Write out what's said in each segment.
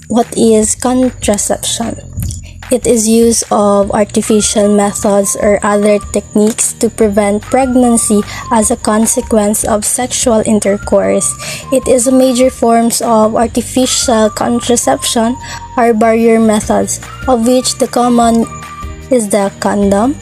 What is contraception? It is use of artificial methods or other techniques to prevent pregnancy as a consequence of sexual intercourse. It is a major forms of artificial contraception or barrier methods, of which the common is the condom,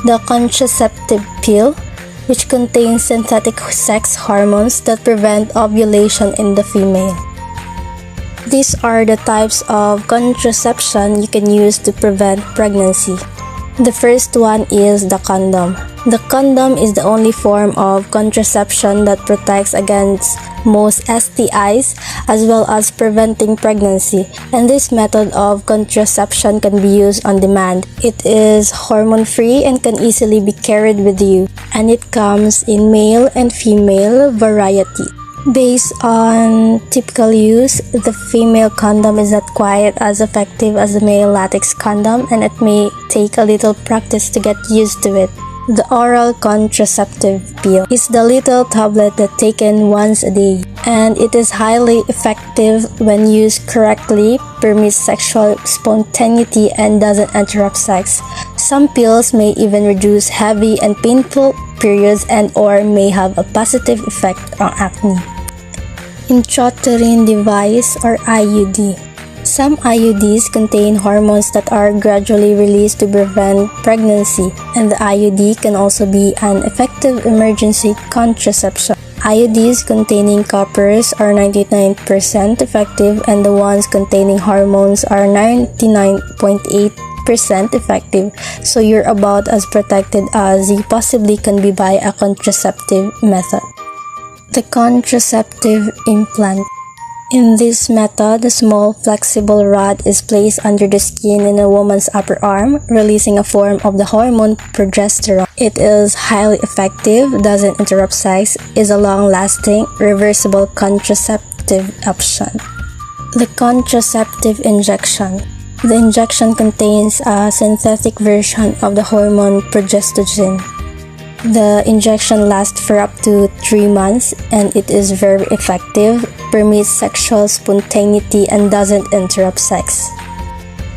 the contraceptive pill, which contains synthetic sex hormones that prevent ovulation in the female. These are the types of contraception you can use to prevent pregnancy. The first one is the condom. The condom is the only form of contraception that protects against most STIs as well as preventing pregnancy. And this method of contraception can be used on demand. It is hormone-free and can easily be carried with you. And it comes in male and female variety. Based on typical use, the female condom is not quite as effective as the male latex condom, and it may take a little practice to get used to it. The oral contraceptive pill is the little tablet that taken once a day, and it is highly effective when used correctly, permits sexual spontaneity, and doesn't interrupt sex. Some pills may even reduce heavy and painful periods and or may have a positive effect on acne. Intrauterine device or IUD. Some IUDs contain hormones that are gradually released to prevent pregnancy, and the IUD can also be an effective emergency contraception. IUDs containing coppers are 99% effective, and the ones containing hormones are 99.8% effective, so you're about as protected as you possibly can be by a contraceptive method. The contraceptive implant. In this method, a small flexible rod is placed under the skin in a woman's upper arm, releasing a form of the hormone progesterone. It is highly effective, doesn't interrupt sex, is a long-lasting, reversible contraceptive option. The contraceptive injection. The injection contains a synthetic version of the hormone progesterone. The injection lasts for up to 3 months and it is very effective, permits sexual spontaneity, and doesn't interrupt sex.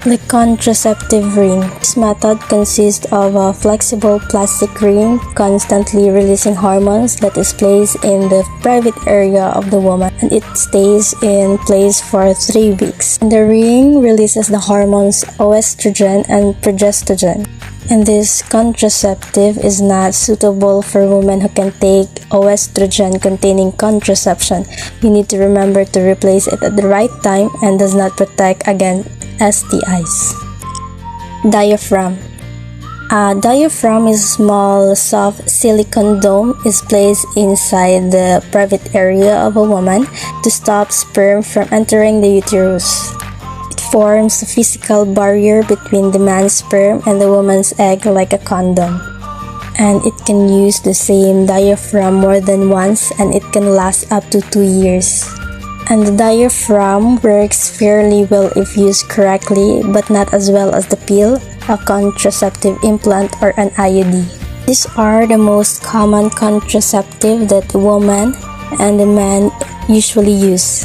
The contraceptive ring. This method consists of a flexible plastic ring constantly releasing hormones that is placed in the private area of the woman, and it stays in place for 3 weeks. And the ring releases the hormones estrogen and progesterone. And this contraceptive is not suitable for women who can take estrogen containing contraception. You need to remember to replace it at the right time and does not protect against STIs. Diaphragm. A diaphragm is a small, soft silicone dome is placed inside the private area of a woman to stop sperm from entering the uterus. Forms a physical barrier between the man's sperm and the woman's egg like a condom. And it can use the same diaphragm more than once, and it can last up to 2 years. And the diaphragm works fairly well if used correctly, but not as well as the pill, a contraceptive implant, or an IUD. These are the most common contraceptive that the woman and the man usually use.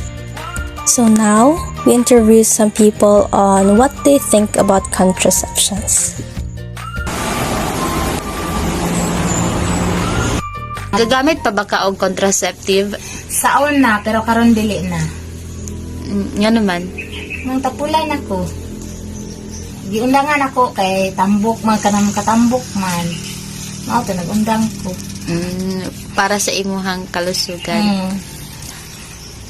So now, we interviewed some people on what they think about contraceptions. Gagamit pa ba ka og contraceptive? Saon na, pero karon dili na. Nga naman. Nang tapulan ako. Giundangan ako kay tambok man kanang katambok man. Mao to nagundang ko. Para sa imuhang kalusugan.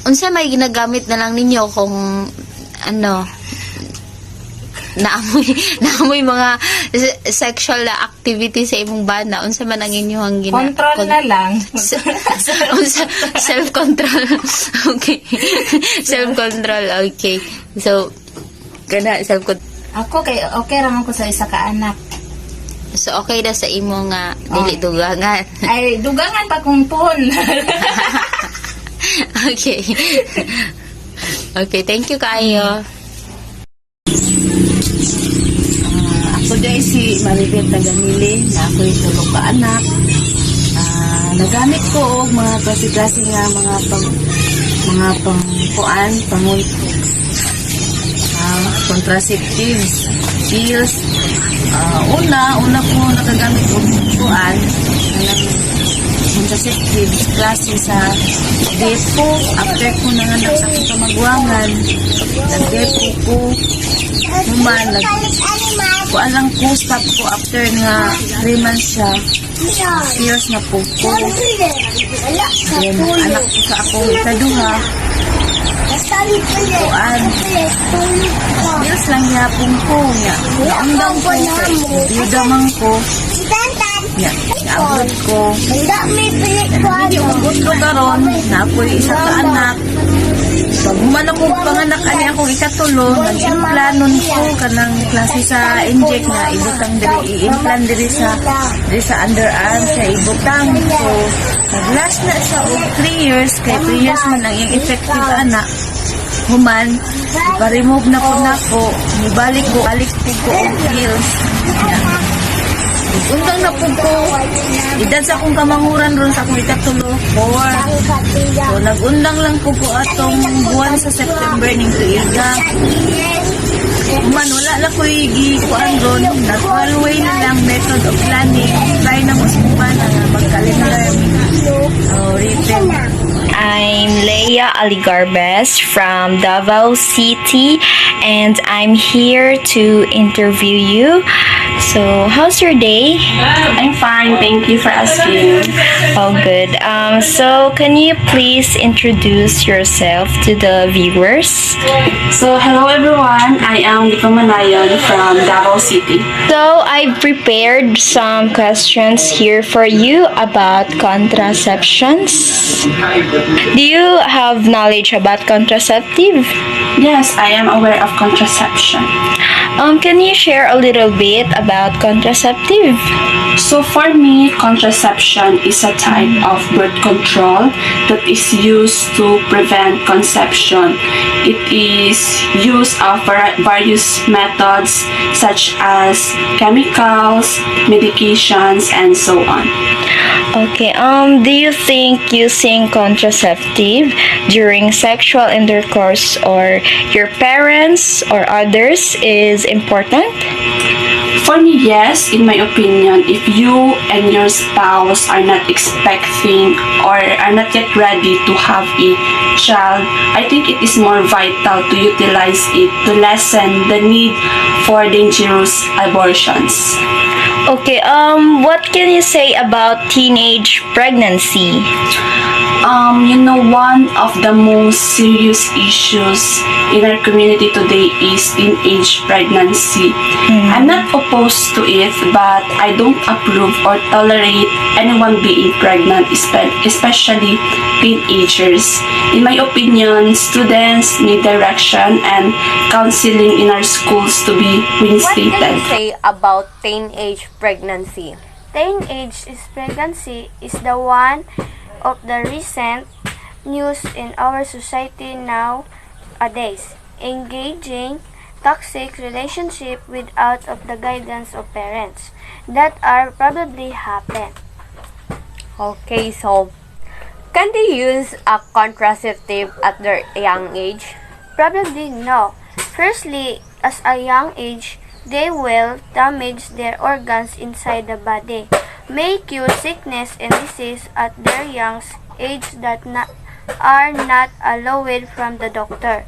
Unsa may ginagamit na lang ninyo kung ano naamoy mga sexual na activity sa imong bana, unsa man ang inyong control na lang. Self-control. Okay. Self-control. Okay. So kana self-control. Ako kay okay ra ako sa isa ka anak. So okay na sa imo nga dili dugangan. Ay dugangan pa kung pon. Okay. Okay, thank you kayo. Ako dahil si Maribel Tagamili, na ako'y tulog ka anak. Nagamit ko og mga klase-klase nga mga pangkuan, contraceptives, pills. Una ko nakagamit og kuan ng contraceptives klase sa depo. After ko nanganak sa akong kamagwangan, nag-depo ko. Human, kuan lang ko, stop ko after nga 3 months siya. Pills na po ko. Then, anak ko sa akong ikaduha. Kuan. Pills lang yapon ko. Naandang ko. Biyudamang ko. Naabot ko. Hindi umabot ko karon. Napoy isa ka anak. Pag human ako panganak ani akong ikatulo, nag-implanon ko kanang klase sa inject na ibutang diri, i-implant diri sa underarm siya ibutang ko. Nag-last na siya og 3 years, kay 3 years man ang yung effective anak. Human, ipa-remove na ko, nibalik ko og pills. Undang na po ko, edad sa akong kamanguran ron sa akong ikatulo, 4. So, nag-undang lang po ko atong buwan sa September ning tuiga. Man, wala lang ko i-kuan ron. Nag-alway na lang method of planning. Try na mo sumpan na mag-calendar. Written. I'm Leia Aligarbes from Davao City, and I'm here to interview you. So, how's your day? I'm fine, thank you for asking. Oh, good. So, can you please introduce yourself to the viewers? So, hello everyone, I am Nico Manayon from Davao City. So, I've prepared some questions here for you about contraceptions. Do you have knowledge about contraceptive? Yes, I am aware of contraception. Can you share a little bit about contraceptive? So for me, contraception is a type of birth control that is used to prevent conception. It is used of various methods such as chemicals, medications, and so on. Okay, do you think using contraceptive during sexual intercourse or your parents or others is important? For me, yes, in my opinion, if you and your spouse are not expecting or are not yet ready to have a child, I think it is more vital to utilize it to lessen the need for dangerous abortions. Okay, what can you say about teenage pregnancy? One of the most serious issues in our community today is teenage pregnancy. I'm not opposed to it, but I don't approve or tolerate anyone being pregnant, especially teenagers. In my opinion, students need direction and counseling in our schools to be What can reinstated. you say about teenage pregnancy? Teenage pregnancy is the one of the recent news in our society nowadays. Engaging toxic relationship without of the guidance of parents that are probably happen. Okay, so can they use a contraceptive at their young age? Probably no. Firstly, as a young age, they will damage their organs inside the body, may cause sickness and disease at their young age that are not allowed from the doctor.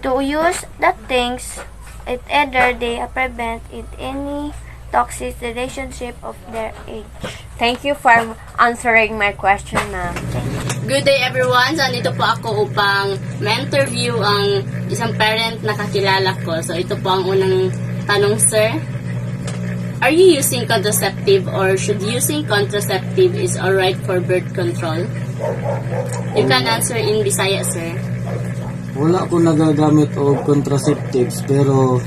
To use the things, it either they prevent it any toxic relationship of their age. Thank you for answering my question, ma'am. Good day everyone! So, nandito po ako upang ma-interview ang isang parent na kakilala ko. So, ito po ang unang tanong, sir. Are you using contraceptive or should using contraceptive is alright for birth control? You can answer in Bisaya, sir. Wala ko nagagamit og contraceptives pero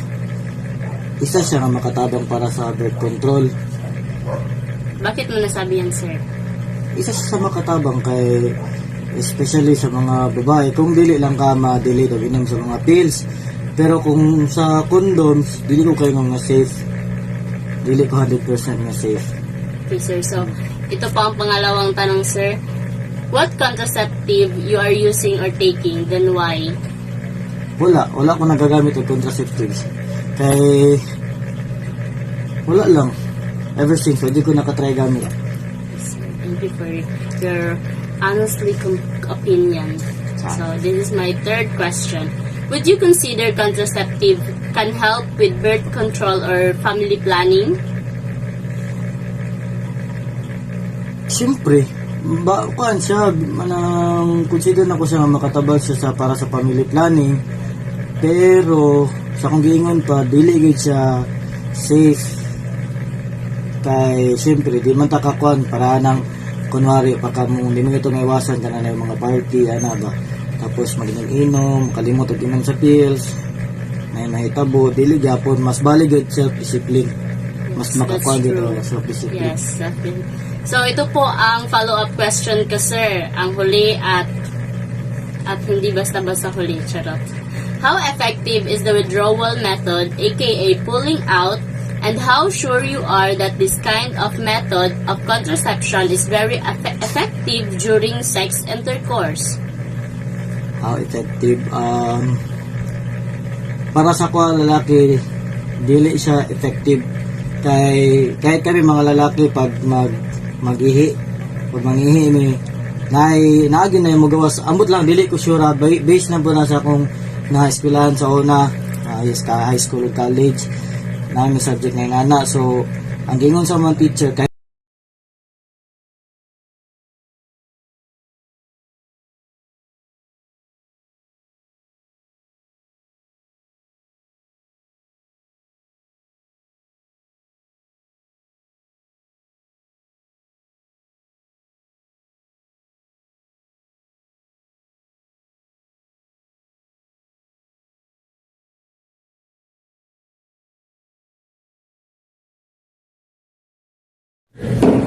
isa siya nga makatabang para sa birth control. Bakit mo nasabi yan, sir? Isa siya sa makatabang kay especially sa mga babae kung dili lang ka ma-delay og inom sa mga pills. Pero kung sa condoms, dili ko kayo nga safe. Dili ko 100% nga safe. Okay, sir. So, ito po ang pangalawang tanong, sir. What contraceptive you are using or taking, then why? wala ko nagagamit ng contraceptives. Kay, wala lang. Ever since, hindi ko nakatry gamit. Thank you for your honestly opinion. So this is my third question. Would you consider contraceptive can help with birth control or family planning? Siyempre, kuan siya, manang consider na ko siya nga makatabal siya para sa family planning. Pero, sa kong giingon pa, dili gid siya safe. Kay, siyempre, di man takakuan para nang, kunwari, pagka mo, di mo ito maiwasan ka na yung mga party, ba? Tapos, mag-inom, kalimot at inom sa pills, may mahitabo, dili gyapon, mas baligid self-discipline. Mas makakuan dito self-discipline. Yes, definitely. So, ito po ang follow-up question ka, sir. Ang huli at hindi basta-basta huli. Charot. How effective is the withdrawal method, aka pulling out, and how sure you are that this kind of method of contraception is very effective during sex intercourse? How effective? Para sa ko lalaki, dili siya effective. Kahit kami mga lalaki pag mag-ihi, pag mangihi mi naagi na yung magawas. Ambot lang, dili ko sure, based na po na sa akong na-eskwelahan sa una, high school or college, na may subject na yung ana. So, ang gingon sa mga teacher,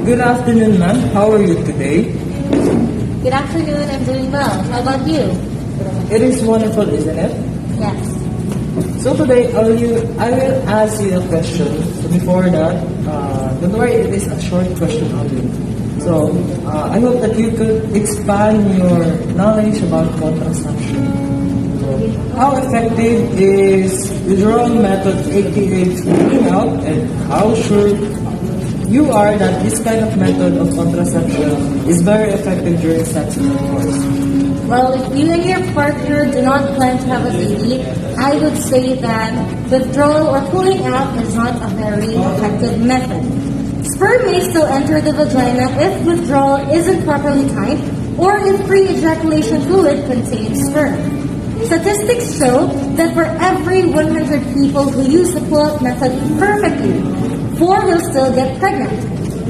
Good afternoon, ma'am. How are you today? Good afternoon, I'm doing well. How about you? It is wonderful, isn't it? Yes. So today, I will ask you a question. So before that, don't worry, it is a short question only. So, I hope that you could expand your knowledge about contraception. So, how effective is withdrawal method, aka pulling out, and how sure you are that this kind of method of contraception is very effective during sex intercourse? Well, if you and your partner do not plan to have a baby, I would say that withdrawal or pulling out is not a very effective method. Sperm may still enter the vagina if withdrawal isn't properly timed or if pre-ejaculation fluid contains sperm. Statistics show that for every 100 people who use the pull-out method perfectly, 4 will still get pregnant.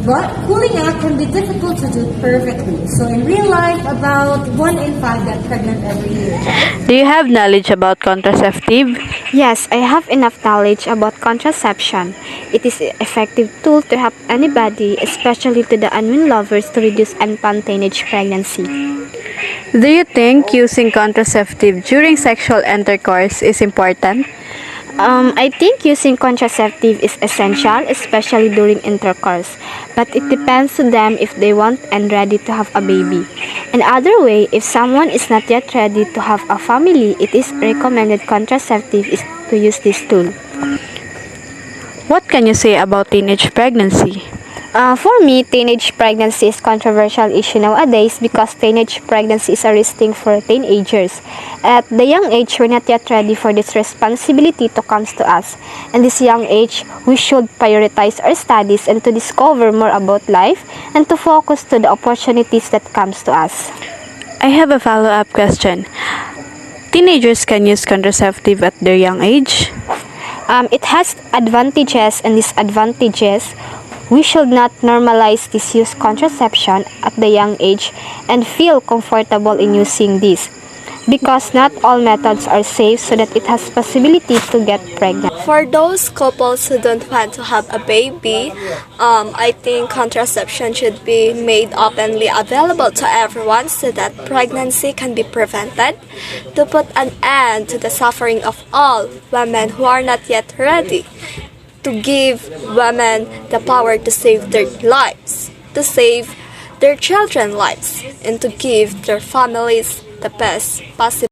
But pulling out can be difficult to do perfectly. So in real life, about 1 in 5 get pregnant every year. Do you have knowledge about contraceptive? Yes, I have enough knowledge about contraception. It is an effective tool to help anybody, especially to the unwed lovers, to reduce unplanned teenage pregnancy. Do you think using contraceptive during sexual intercourse is important? I think using contraceptive is essential, especially during intercourse. But it depends to them if they want and ready to have a baby. Another way, if someone is not yet ready to have a family, it is recommended contraceptive is to use this tool. What can you say about teenage pregnancy? For me, teenage pregnancy is a controversial issue nowadays because teenage pregnancy is a risk thing for teenagers. At the young age, we're not yet ready for this responsibility to come to us. In this young age, we should prioritize our studies and to discover more about life and to focus to the opportunities that comes to us. I have a follow-up question. Teenagers can use contraceptive at their young age? It has advantages and disadvantages. We should not normalize this use contraception at the young age and feel comfortable in using this because not all methods are safe so that it has possibility to get pregnant. For those couples who don't want to have a baby, I think contraception should be made openly available to everyone so that pregnancy can be prevented to put an end to the suffering of all women who are not yet ready, to give women the power to save their lives, to save their children's lives, and to give their families the best possible.